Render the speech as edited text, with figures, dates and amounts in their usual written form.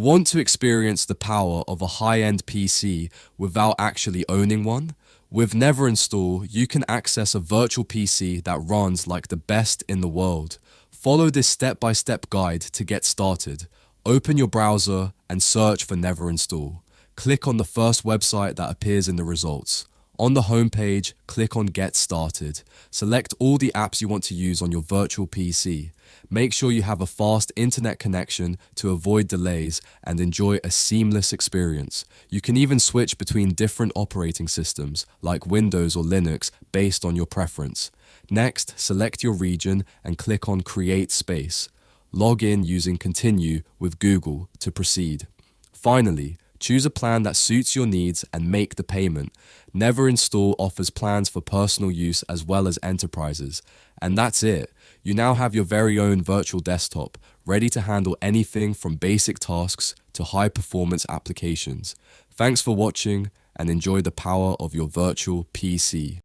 Want to experience the power of a high-end PC without actually owning one? With Neverinstall, you can access a virtual PC that runs like the best in the world. Follow this step-by-step guide to get started. Open your browser and search for Neverinstall. Click on the first website that appears in the results. On the home page, click on Get Started. Select all the apps you want to use on your virtual PC. Make sure you have a fast internet connection to avoid delays and enjoy a seamless experience. You can even switch between different operating systems like Windows or Linux based on your preference. Next, select your region and click on Create Space. Log in using Continue with Google to proceed. Finally, choose a plan that suits your needs and make the payment. Neverinstall offers plans for personal use as well as enterprises. And that's it. You now have your very own virtual desktop, ready to handle anything from basic tasks to high-performance applications. Thanks for watching and enjoy the power of your virtual PC.